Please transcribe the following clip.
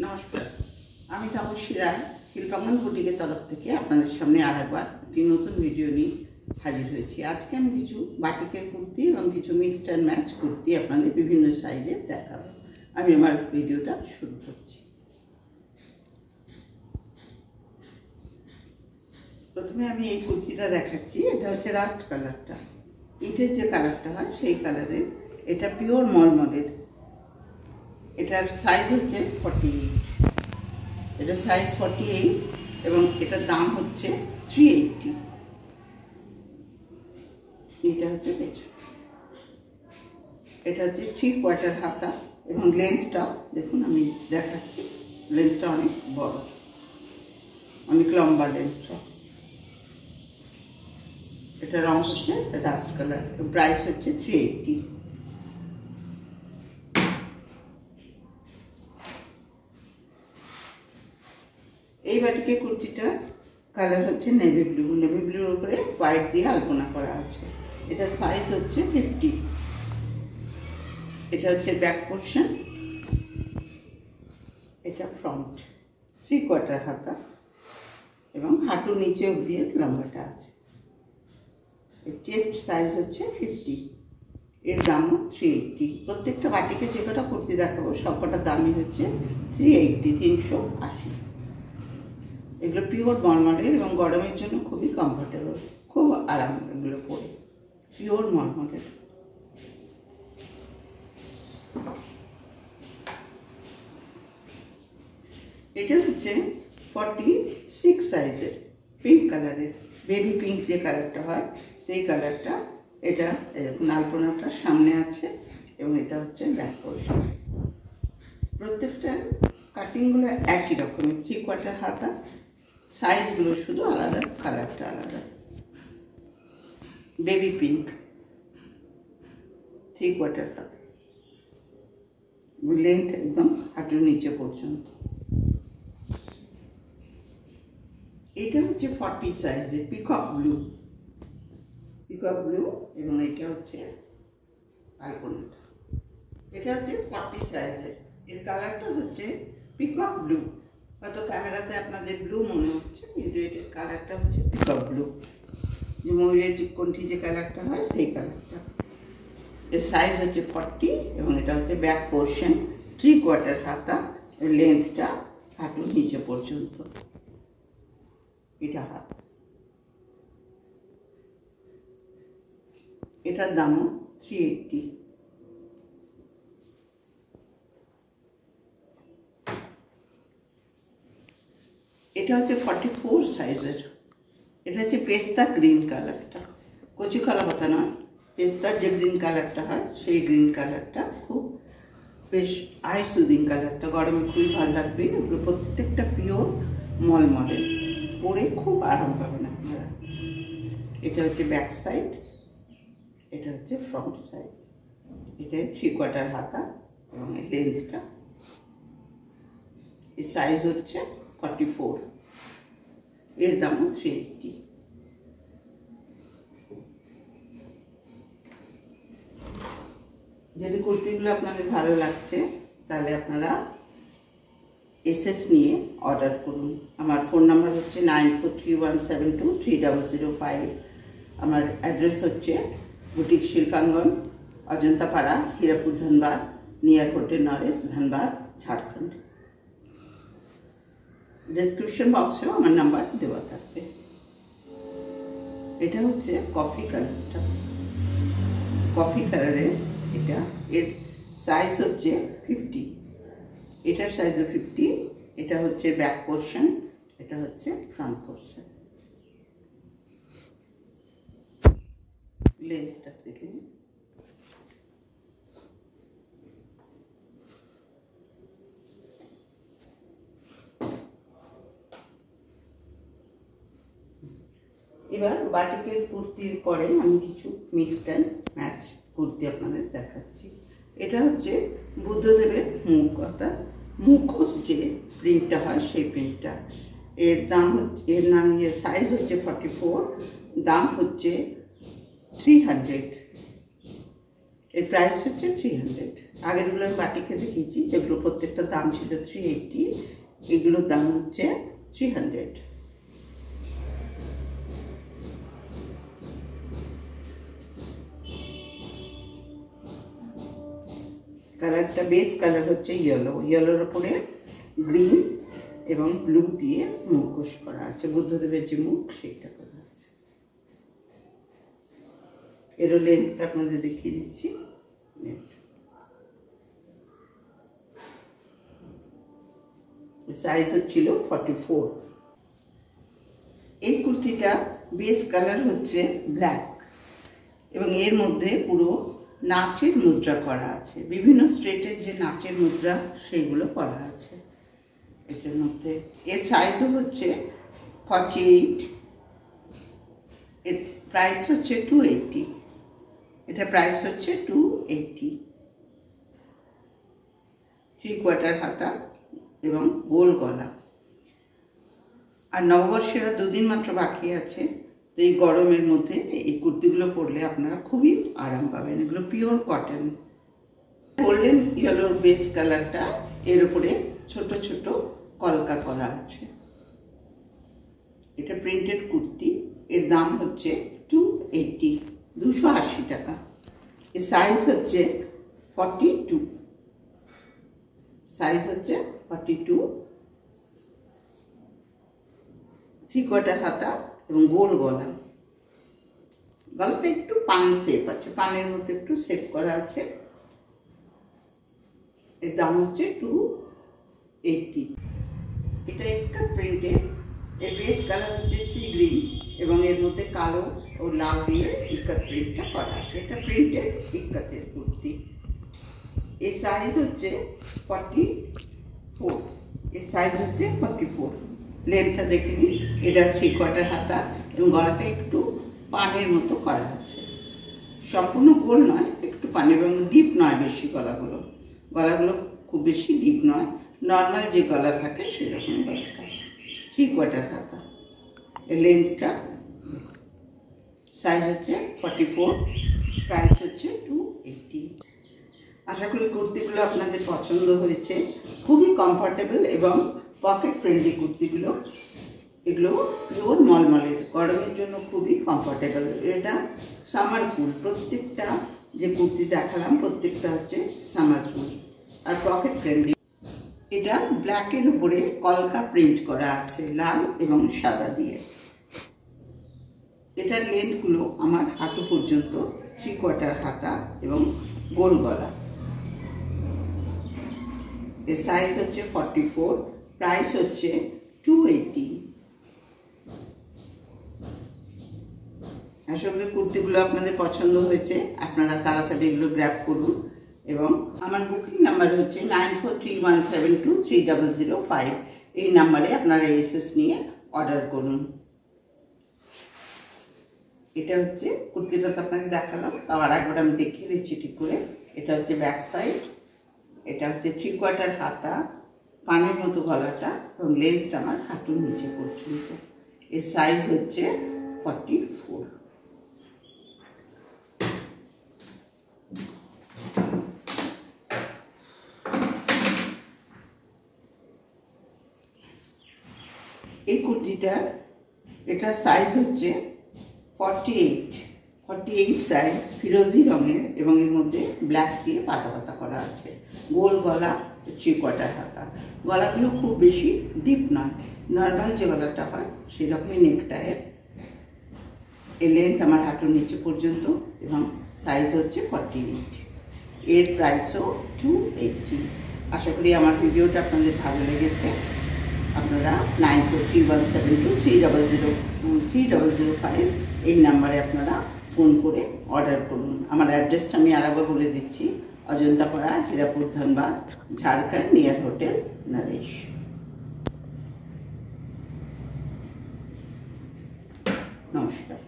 নমস্কার, আমি তাপসী রায় শিল্পাঙ্গন বুটিকের তরফ থেকে আপনাদের সামনে আরেকবার একটি নতুন ভিডিও নিয়ে হাজির হয়েছি। আজকে আমি কিছু বাটিকের কুর্তি এবং কিছু মিক্সড অ্যান্ড ম্যাচ কুর্তি আপনাদের বিভিন্ন সাইজে দেখাবো। আমি আমার ভিডিওটা শুরু করছি। প্রথমে আমি এই কুর্তিটা দেখাচ্ছি। এটা হচ্ছে রাস্ট কালারটা, ইটের যে কালারটা হয় সেই কালারের। এটা পিওর মলমলের। এটার সাইজ হচ্ছে 48। এটা সাইজ 48 এবং এটার দাম হচ্ছে 380। এটা হচ্ছে পেছন। এটা হচ্ছে 3/4 হাতা এবং লেন্থটা দেখুন, আমি দেখাচ্ছি। লেন্থটা অনেক বড়, অনেক লম্বা লেন্থটা। এটা রং হচ্ছে ডাস্ট কালার। প্রাইস হচ্ছে 380। এই বাটিকে কুর্তিটা কালার হচ্ছে নেভি ব্লু। নেভি ব্লুর উপরে হোয়াইট দিয়ে আলপনা করা আছে। এটা সাইজ হচ্ছে 50। এটা হচ্ছে ব্যাক পোর্শন, এটা ফ্রন্ট। 3/4 হাতা এবং হাঁটু নিচে অবধি লম্বাটা আছে। এর চেস্ট সাইজ হচ্ছে 50। এর দামও 380। প্রত্যেকটা বাটিকে যে কটা কুর্তি দেখাবো সবকটা দামই হচ্ছে 380, 380। এগুলো পিওর মলমলের এবং গরমের জন্য খুবই কমফোর্টেবল, খুব আরাম এগুলো পরে। পিওর মলমলের। এটা হচ্ছে 46 সাইজের, পিঙ্ক কালারের। বেবি পিঙ্ক যে কালারটা হয় সেই কালারটা। এটা আলপনাটা সামনে আছে এবং এটা হচ্ছে ব্যাক পোর্শন। প্রত্যেকটা কাটিংগুলো একই রকমের। 3/4 হাতা, সাইজগুলো শুধু আলাদা, কালারটা আলাদা। বেবি পিঙ্ক, 3/4 হাতা, লেন্থ একদম হাঁটুর নিচে পর্যন্ত। এটা হচ্ছে 40 সাইজের, পিকক ব্লু। পিকক ব্লু এবং এটা হচ্ছে আলপনাটা। এটা হচ্ছে 40 সাইজের। এর কালারটা হচ্ছে পিকক ব্লু। হয়তো ক্যামেরাতে আপনাদের ব্লু মনে হচ্ছে, কিন্তু এটার কালারটা হচ্ছে পিকক ব্লু। যে ময়ূরের যে কণ্ঠী যে কালারটা হয় সেই কালারটা। এর সাইজ হচ্ছে 40 এবং এটা হচ্ছে ব্যাক পোর্শন। 3/4 হাতা, লেন্থটা হাঁটুর নিচে পর্যন্ত। এটা হাত। এটার দামও 380। এটা হচ্ছে 44 সাইজের। এটা হচ্ছে পেস্তা গ্রিন কালারটা। কচি কলা পাতা নয়, পেস্তার যে গ্রিন কালারটা হয় সেই গ্রিন কালারটা। খুব বেশ আই সুদিং কালারটা, গরমে খুবই ভালো লাগবে। এগুলো প্রত্যেকটা পিওর মলমলের, পরে খুব আরাম পাবেন আপনারা। এটা হচ্ছে ব্যাক সাইড, এটা হচ্ছে ফ্রন্ট সাইড। এটা 3/4 হাতা এবং লেন্থটা। এর সাইজ হচ্ছে 44। এর দামও 380। যদি কুর্তিগুলো আপনাদের ভালো লাগছে তাহলে আপনারা এসএস নিয়ে অর্ডার করুন। আমার ফোন নাম্বার হচ্ছে 9431723005। আমার অ্যাড্রেস হচ্ছে boutique Shilpangan, Ajantapara, Hirapur, Dhanbad, near hotel Naresh, Dhanbad, Jharkhand. Description বক্সেও আমার নাম্বার দেওয়া থাকবে। এটা হচ্ছে কফি কালারটা, কফি কালারের। এটা এর সাইজ হচ্ছে 50। এটার সাইজও 50। এটা হচ্ছে ব্যাক পোর্শন, এটা হচ্ছে ফ্রন্ট পোর্শন। লেন্থটা দেখে নিন। এবার বাটিকের কুর্তির পরে আমি কিছু মিক্সড অ্যান্ড ম্যাচ কুর্তি আপনাদের দেখাচ্ছি। এটা হচ্ছে বুদ্ধদেবের মুখ, অর্থাৎ মুখোশ যে প্রিন্টটা হয় সেই প্রিন্টটা। এর দাম হচ্ছে, এর নাম সাইজ হচ্ছে 44, দাম হচ্ছে 300। এর প্রাইস হচ্ছে 300। আগেরগুলো আমি বাটিকে দেখিয়েছি, যেগুলো প্রত্যেকটা দাম ছিল 380, এগুলোর দাম হচ্ছে 300। কালারটা বেস কালার হচ্ছে ইয়েলো, ইয়েলোর উপরে গ্রিন এবং ব্লু দিয়ে মুখোশ করা আছে, বুদ্ধদেবের যে মুখ সেটা করা আছে। এরও লেন্থটা আপনাদের দেখিয়ে দিচ্ছি। সাইজ হচ্ছিল 44। এই কুর্তিটা বেস কালার হচ্ছে ব্ল্যাক এবং এর মধ্যে পুরো নাচের মুদ্রা করা আছে, বিভিন্ন স্টেটের যে নাচের মুদ্রা সেগুলো করা আছে এটার মধ্যে। এর সাইজও হচ্ছে 48, এর প্রাইস হচ্ছে 280। এটা প্রাইস হচ্ছে 280। 3/4 হাতা এবং গোল গলা। আর নববর্ষের 2 দিন মাত্র বাকি আছে, তো এই গরমের মধ্যে এই কুর্তিগুলো পরলে আপনারা খুবই আরাম পাবেন। এগুলো পিওর কটন। গোল্ডেন ইয়েলোর বেস কালারটা, এর উপরে ছোট ছোট কলকা করা আছে। এটা প্রিন্টেড কুর্তি, এর দাম হচ্ছে 280, 280 টাকা। এর সাইজ হচ্ছে 42, সাইজ হচ্ছে 42। 3/4 হাতা এবং গোল গলা। গলাটা একটু পান শেপ আছে, পানের মধ্যে একটু শেপ করা আছে। এর দাম হচ্ছে 280। এটা ইক্কাত প্রিন্টের। এর বেস কালার হচ্ছে সি গ্রিন এবং এর মধ্যে কালো ও লাল দিয়ে ইক্কাত প্রিন্টটা করা আছে। এটা প্রিন্টেড ইক্কাতের কুর্তি। এর সাইজ হচ্ছে 44। এর সাইজ হচ্ছে 44। লেন্থটা দেখে নিন। এটা 3/4 হাতা এবং গলাটা একটু পানের মতো করা আছে, সম্পূর্ণ গোল নয়, একটু পানের এবং ডিপ নয় বেশি। গলাগুলো খুব বেশি ডিপ নয়, নর্মাল যে গলা থাকে সেরকম গলাটা। 3/4 হাতা। এর লেন্থটা, সাইজ হচ্ছে 44, প্রাইস হচ্ছে 280। আশা করি কুর্তিগুলো আপনাদের পছন্দ হয়েছে। খুবই কমফোর্টেবল এবং পকেট ফ্রেন্ডলি কুর্তিগুলো। এগুলো পিওর মলমলের, গরমের জন্য খুবই কমফোর্টেবল। এটা সামার কুল। প্রত্যেকটা যে কুর্তি দেখালাম প্রত্যেকটা হচ্ছে সামার কুল আর পকেট ফ্রেন্ডলি। এটা ব্ল্যাকের উপরে কলকা প্রিন্ট করা আছে লাল এবং সাদা দিয়ে। এটার লেন্থগুলো আমার হাঁটু পর্যন্ত, 3/4 হাতা এবং গোল গলা। এর সাইজ হচ্ছে 44, প্রাইস হচ্ছে 280। আশা করি কুর্তিগুলো আপনাদের পছন্দ হয়েছে। আপনারা তাড়াতাড়ি এগুলো গ্র্যাব করুন এবং আমার বুকিং নাম্বার হচ্ছে 9431723005। এই নাম্বারে আপনারা এসএস নিয়ে অর্ডার করুন। এটা হচ্ছে কুর্তিটা তো আপনাদের দেখালাম, তাও আর একবার আমি দেখিয়ে দিচ্ছি ঠিক করে। এটা হচ্ছে ব্যাক সাইড। এটা হচ্ছে 3/4 হাতা, পানের মতো গলাটা এবং লেন্থটা আমার হাঁটুর নিচে পর্যন্ত। এর সাইজ হচ্ছে 44। এই কুর্তিটার এটা সাইজ হচ্ছে 48 সাইজ, ফিরোজি রঙের এবং এর মধ্যে ব্ল্যাক দিয়ে পাতা পাতা করা আছে। গোল গলা, 3/4 হাতা। গলাগুলো খুব বেশি ডিপ নয়, নর্মাল যে গলাটা হয় সেরকমই নেকটায়ের। এর লেন্থ আমার হাঁটুর নিচে পর্যন্ত এবং সাইজ হচ্ছে 48। এর প্রাইসও 280। আশা করি আমার ভিডিওটা আপনাদের ভালো লেগেছে। আপনারা 9431723005 এই নাম্বারে আপনারা ফোন করে অর্ডার করুন। আমার অ্যাড্রেসটা আমি আরেকবার বলে দিচ্ছি। অজন্তাপাড়া, হীরাপুর, ধানবাদ, ঝাড়খণ্ড, নিয়ার হোটেল নরেশ। নমস্কার।